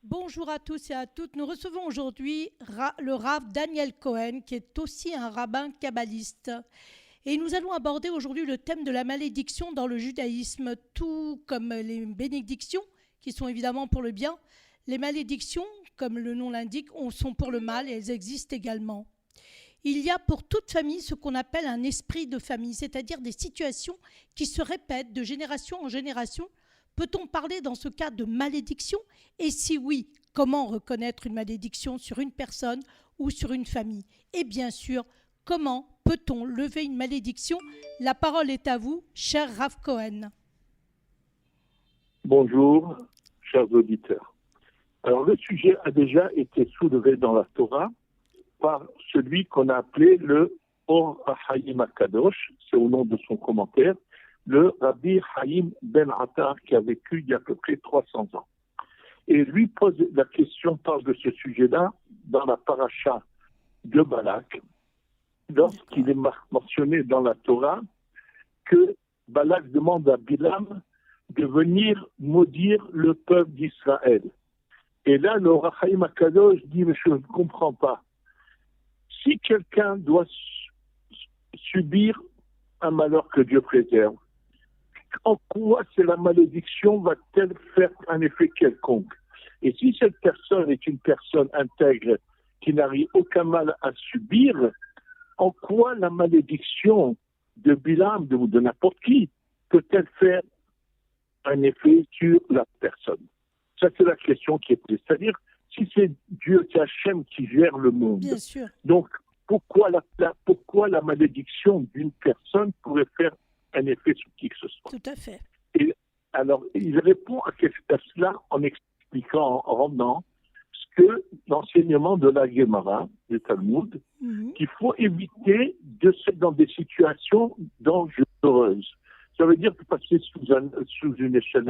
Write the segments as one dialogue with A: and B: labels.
A: Bonjour à tous et à toutes. Nous recevons aujourd'hui le Rav Daniel Cohen, qui est aussi un rabbin kabbaliste. Et nous allons aborder aujourd'hui le thème de la malédiction dans le judaïsme, tout comme les bénédictions, qui sont évidemment pour le bien. Les malédictions, comme le nom l'indique, sont pour le mal et elles existent également. Il y a pour toute famille ce qu'on appelle un esprit de famille, c'est-à-dire des situations qui se répètent de génération en génération. Peut-on parler dans ce cas de malédiction? Et si oui, comment reconnaître une malédiction sur une personne ou sur une famille? Et bien sûr, comment peut-on lever une malédiction? La parole est à vous, cher Rav Cohen.
B: Bonjour, chers auditeurs. Alors, le sujet a déjà été soulevé dans la Torah par celui qu'on a appelé le Or HaHaim HaKadosh, c'est au nom de son commentaire, le Rabbi Haïm Ben Attar, qui a vécu il y a à peu près 300 ans. Et lui pose la question, parle de ce sujet-là, dans la paracha de Balak, lorsqu'il est mentionné dans la Torah que Balak demande à Bilam de venir maudire le peuple d'Israël. Et là, le Rachaim HaKadosh dit, mais je ne comprends pas. Si quelqu'un doit subir un malheur que Dieu préserve, en quoi la malédiction va-t-elle faire un effet quelconque? Et si cette personne est une personne intègre qui n'arrive aucun mal à subir, en quoi la malédiction de Bilam ou de n'importe qui peut-elle faire un effet sur la personne? Ça, c'est la question qui est posée. C'est-à-dire, si c'est Dieu, c'est Hachem qui gère le monde,
A: bien sûr.
B: Donc pourquoi la malédiction d'une personne pourrait faire un effet sur qui que ce soit?
A: Tout à fait.
B: Et alors, il répond à cela en expliquant, en rendant ce que l'enseignement de la Gemara, du Talmud, qu'il faut éviter de se dans des situations dangereuses. Ça veut dire que passer sous une échelle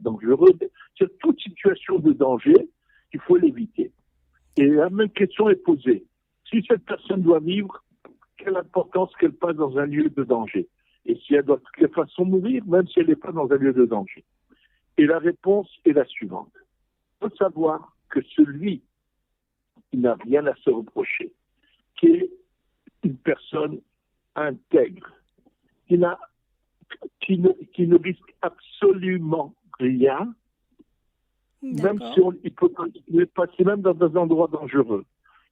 B: dangereuse, c'est toute situation de danger, il faut l'éviter. Et la même question est posée. Si cette personne doit vivre, quelle importance qu'elle passe dans un lieu de danger? Et si elle doit de toute façon mourir, même si elle n'est pas dans un lieu de danger? Et la réponse est la suivante. Il faut savoir que celui qui n'a rien à se reprocher, qui est une personne intègre, qui ne risque absolument rien, même si il peut passer même dans des endroits dangereux.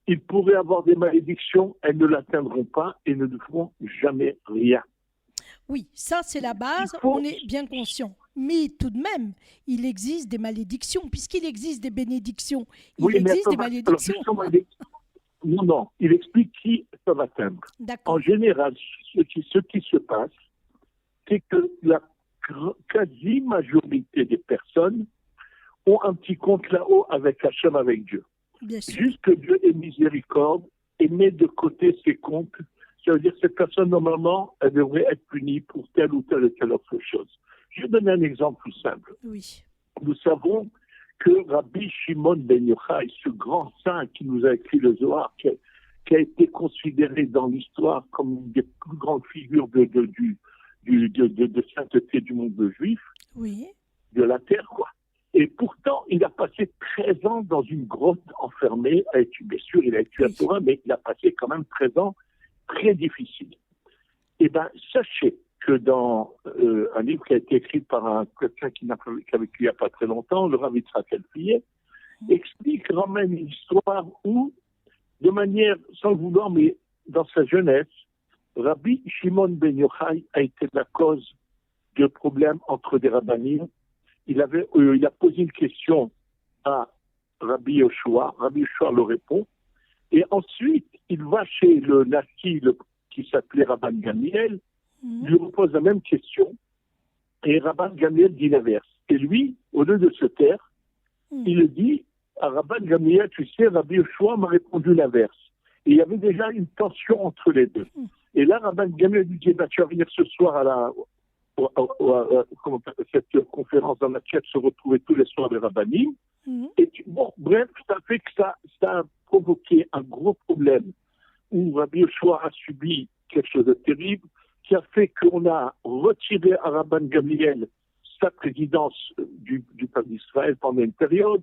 B: Il pourrait avoir des malédictions, elles ne l'atteindront pas et ne feront jamais rien.
A: Oui, ça c'est la base, on est bien conscient. Mais tout de même, il existe des malédictions, puisqu'il existe des bénédictions. Il existe des malédictions.
B: Non, il explique qui peuvent atteindre. En général, ce qui se passe, c'est que la quasi-majorité des personnes ont un petit compte là-haut avec Hachem, avec Dieu. Juste que Dieu ait miséricorde et met de côté ses comptes. Ça veut dire que cette personne, normalement, elle devrait être punie pour telle ou telle autre chose. Je vais donner un exemple tout simple.
A: Oui.
B: Nous savons que Rabbi Shimon Ben Yochai, ce grand saint qui nous a écrit le Zohar, qui a été considéré dans l'histoire comme une des plus grandes figures de sainteté du monde juif, de la terre, quoi. Et pourtant, il a passé 13 ans dans une grotte enfermée. Bien sûr, il a étudié la Torah, mais il a passé quand même 13 ans très difficiles. Eh bien, sachez que dans un livre qui a été écrit par quelqu'un qui a vécu il n'y a pas très longtemps, le Rav Yitzhak Elfier, ramène une histoire où, de manière, sans le vouloir, mais dans sa jeunesse, Rabbi Shimon Ben Yochai a été la cause de problèmes entre des rabbinim. Il a posé une question à Rabbi Yoshua. Rabbi Yoshua le répond. Et ensuite, il va chez le Nasi, qui s'appelait Rabban Gamliel, lui repose la même question. Et Rabban Gamliel dit l'inverse. Et lui, au lieu de se taire, il dit à Rabban Gamliel, tu sais, Rabbi Yoshua m'a répondu l'inverse. Et il y avait déjà une tension entre les deux. Et là, Rabban Gamliel lui dit, tu vas venir ce soir à cette conférence dans laquelle se retrouvaient tous les soirs les rabbinim. Bref, ça fait que ça a provoqué un gros problème où Rabbi Yoshua a subi quelque chose de terrible, qui a fait qu'on a retiré à Rabban Gamliel sa présidence du peuple d'Israël pendant une période.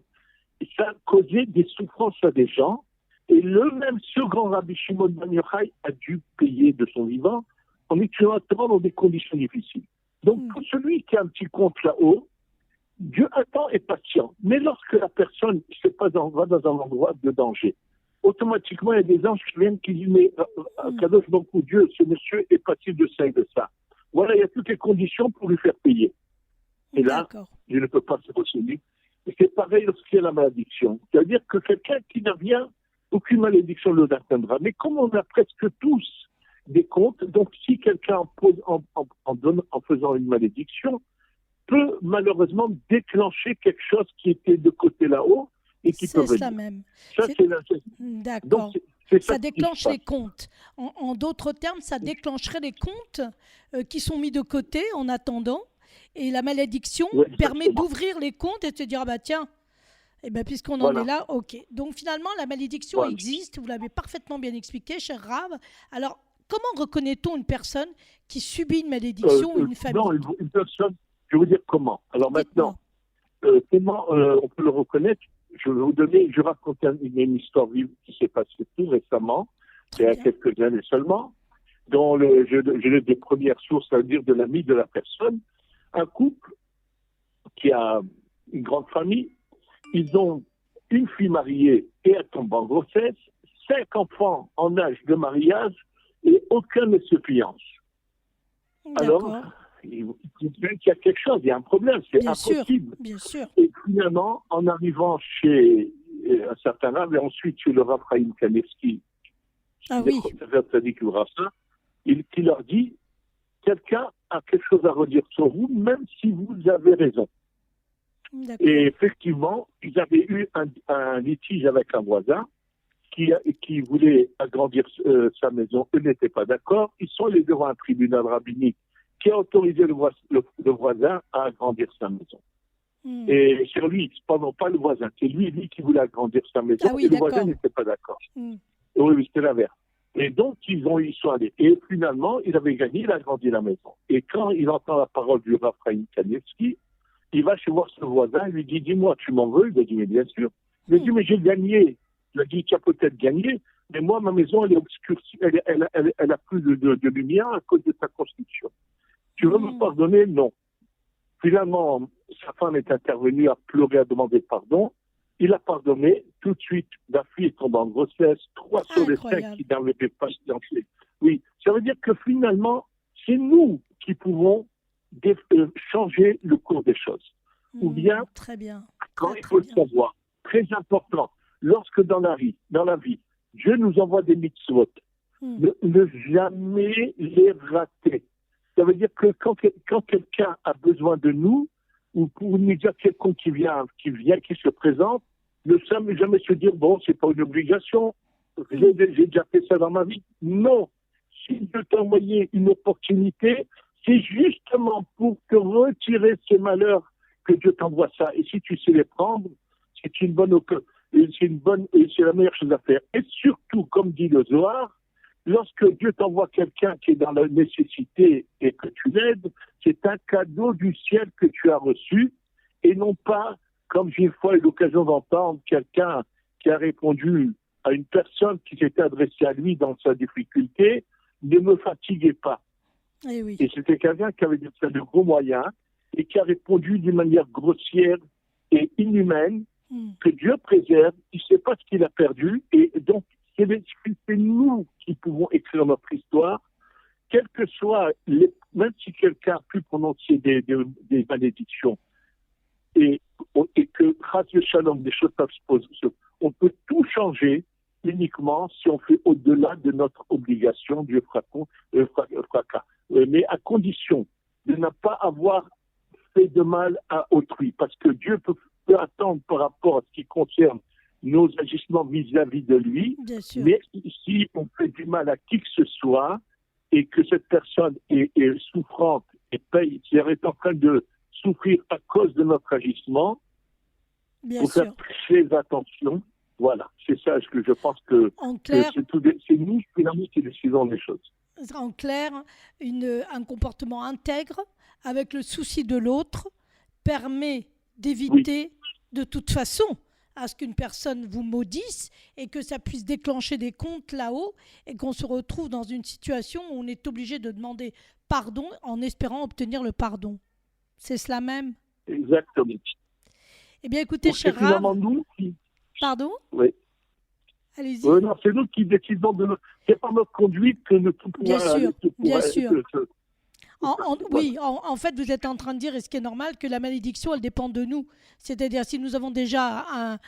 B: ça causait des souffrances à des gens. Et le même, ce grand Rabbi Shimon ben Yochai a dû payer de son vivant en étudiant dans des conditions difficiles. Donc, pour celui qui a un petit compte là-haut, Dieu attend et patient. Mais lorsque la personne va dans un endroit de danger, automatiquement, il y a des anges qui viennent qui disent, mais Kadosh Baruch Hu, Dieu, ce monsieur est passible de ça et de ça. Voilà, il y a toutes les conditions pour lui faire payer. Et là, je ne peux pas se poursuivre. Et c'est pareil lorsqu'il y a la malédiction. C'est-à-dire que quelqu'un qui n'a rien, aucune malédiction ne l'atteindra. Mais comme on a presque tous des comptes, donc si quelqu'un en faisant une malédiction, peut malheureusement déclencher quelque chose qui était de côté là-haut et qui peut venir.
A: C'est ça même.
B: D'accord.
A: Ça déclenche les comptes. En d'autres termes, ça déclencherait les comptes qui sont mis de côté en attendant. Et la malédiction permet d'ouvrir les comptes et de se dire, ah bah tiens, eh ben, puisqu'on en est là, ok. Donc finalement, la malédiction existe, vous l'avez parfaitement bien expliqué, cher Rav. Alors, comment reconnaît-on une personne qui subit une malédiction ou une famille?
B: Non, une personne, je vais vous dire comment. Alors maintenant, comment on peut le reconnaître? Je raconte une histoire vive qui s'est passée tout récemment, il y a quelques années seulement, dont je l'ai des premières sources, c'est-à-dire de l'ami de la personne. Un couple qui a une grande famille, ils ont une fille mariée et elle tombe en grossesse, 5 enfants en âge de mariage et aucun ne se fiance. Alors, il y a quelque chose, il y a un problème, c'est impossible.
A: Bien sûr.
B: Et finalement, en arrivant chez un certain Rav, et ensuite chez le Rav Chaim Kanevski, qui leur dit, quelqu'un a quelque chose à redire sur vous, même si vous avez raison. Et effectivement, ils avaient eu un litige avec un voisin qui voulait agrandir sa maison. Eux n'étaient pas d'accord. Ils sont allés devant un tribunal rabbinique qui a autorisé le voisin à agrandir sa maison. Et sur lui, pardon, pas le voisin, c'est lui qui voulait agrandir sa maison et le voisin n'était pas d'accord. Oui, c'était l'inverse. Et donc, ils sont allés. Et finalement, il avait gagné, il a agrandi la maison. Et quand il entend la parole du Rav Chaim Kanevski, il va chez voir ce voisin, il lui dit, dis-moi, tu m'en veux? Il lui dit, mais bien sûr. Il lui dit, mais j'ai gagné. Il a dit, tu as peut-être gagné, mais moi, ma maison, elle est obscurcie, elle a plus de lumière à cause de sa construction. Tu veux me pardonner? Non. Finalement, sa femme est intervenue, a pleuré, a demandé pardon. Il a pardonné. Tout de suite, la fille tombe en grossesse. 3 sur les 5 qui n'avaient pas fiancé. Oui, ça veut dire que finalement, c'est nous qui pouvons changer le cours des choses. Ou bien,
A: très bien.
B: Quand il faut le savoir, très important, lorsque dans la vie, Dieu nous envoie des mitzvot, ne jamais les rater. Ça veut dire que quand quelqu'un a besoin de nous, ou pour une média quelconque qui se présente, ne jamais se dire, bon, c'est pas une obligation, j'ai déjà fait ça dans ma vie. Non. Si Dieu t'a envoyé une opportunité, c'est justement pour te retirer ces malheurs que Dieu t'envoie ça. Et si tu sais les prendre, c'est la meilleure chose à faire. Et surtout, comme dit le Zohar, lorsque Dieu t'envoie quelqu'un qui est dans la nécessité et que tu l'aides, c'est un cadeau du ciel que tu as reçu et non pas, comme j'ai une fois eu l'occasion d'entendre quelqu'un qui a répondu à une personne qui s'était adressée à lui dans sa difficulté, ne me fatiguez pas. Et c'était quelqu'un qui avait de gros moyens et qui a répondu d'une manière grossière et inhumaine que Dieu préserve, il ne sait pas ce qu'il a perdu et donc c'est nous qui pouvons écrire notre histoire, quel que soit, même si quelqu'un a pu prononcer des malédictions et que, grâce au shalom, des choses peuvent se poser, on peut tout changer uniquement si on fait au-delà de notre obligation, Dieu fera cas. Mais à condition de ne pas avoir fait de mal à autrui, parce que Dieu peut attendre par rapport à ce qui concerne nos agissements vis-à-vis de lui, mais si on fait du mal à qui que ce soit et que cette personne est souffrante et paye, si elle est en train de souffrir à cause de notre agissement, il faut faire très attention. Voilà, c'est ça que je pense que c'est nous finalement qui décidons des choses.
A: En clair, un comportement intègre avec le souci de l'autre permet d'éviter de toute façon à ce qu'une personne vous maudisse et que ça puisse déclencher des comptes là-haut et qu'on se retrouve dans une situation où on est obligé de demander pardon en espérant obtenir le pardon. C'est cela même?
B: Exactement.
A: Eh bien, écoutez,
B: Donc,
A: cher
B: c'est finalement
A: Rav,
B: nous qui...
A: pardon?
B: Oui.
A: Allez-y.
B: Non, c'est nous qui décidons de... C'est par notre conduite que nous tout
A: Bien sûr, bien sûr.
B: Voilà.
A: Oui, en fait, vous êtes en train de dire, et ce qui est normal, que la malédiction, elle dépend de nous. C'est-à-dire, si nous avons déjà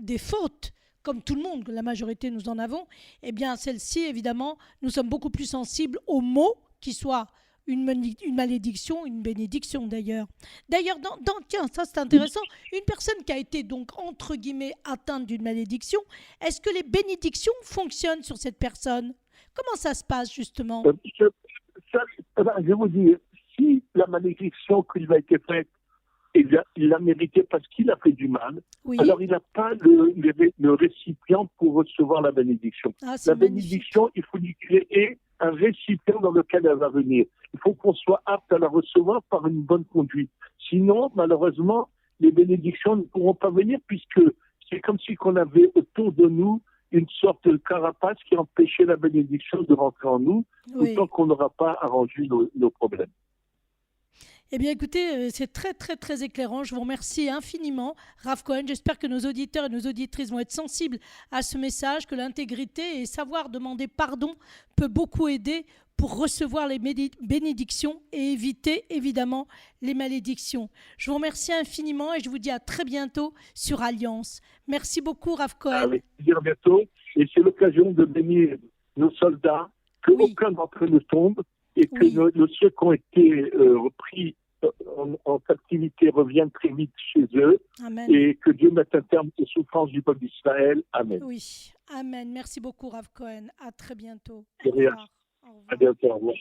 A: des fautes, comme tout le monde, la majorité nous en avons, eh bien, celle-ci, évidemment, nous sommes beaucoup plus sensibles aux mots, qui soient une malédiction, une bénédiction d'ailleurs. D'ailleurs, tiens, ça c'est intéressant, une personne qui a été donc, entre guillemets, atteinte d'une malédiction, est-ce que les bénédictions fonctionnent sur cette personne? Comment ça se passe, justement?
B: Je vais vous dire, si la malédiction qui lui a été faite, eh bien, il l'a mérité parce qu'il a fait du mal,
A: Oui.
B: alors il n'a pas le récipient pour recevoir la bénédiction.
A: Ah,
B: La
A: magnifique.
B: bénédiction, il faut lui créer un récipient dans lequel elle va venir. Il faut qu'on soit apte à la recevoir par une bonne conduite. Sinon, malheureusement, les bénédictions ne pourront pas venir puisque c'est comme si on avait autour de nous une sorte de carapace qui empêchait la bénédiction de rentrer en nous,
A: Oui.
B: autant qu'on n'aura pas arrangé nos problèmes.
A: Eh bien, écoutez, c'est très, très, très éclairant. Je vous remercie infiniment, Rav Cohen. J'espère que nos auditeurs et nos auditrices vont être sensibles à ce message, que l'intégrité et savoir demander pardon peut beaucoup aider pour recevoir les bénédictions et éviter, évidemment, les malédictions. Je vous remercie infiniment et je vous dis à très bientôt sur Alliance. Merci beaucoup, Rav Cohen.
B: Avec plaisir, à bientôt. Et c'est l'occasion de bénir nos soldats, que aucun d'entre eux ne tombe et que ceux qui ont été repris en captivité reviennent très vite chez eux.
A: Amen.
B: Et que Dieu mette un terme aux souffrances du peuple d'Israël. Amen.
A: Oui, amen. Merci beaucoup, Rav Cohen. À très bientôt.
B: Au revoir.
A: Au revoir.
B: À bientôt. Au revoir.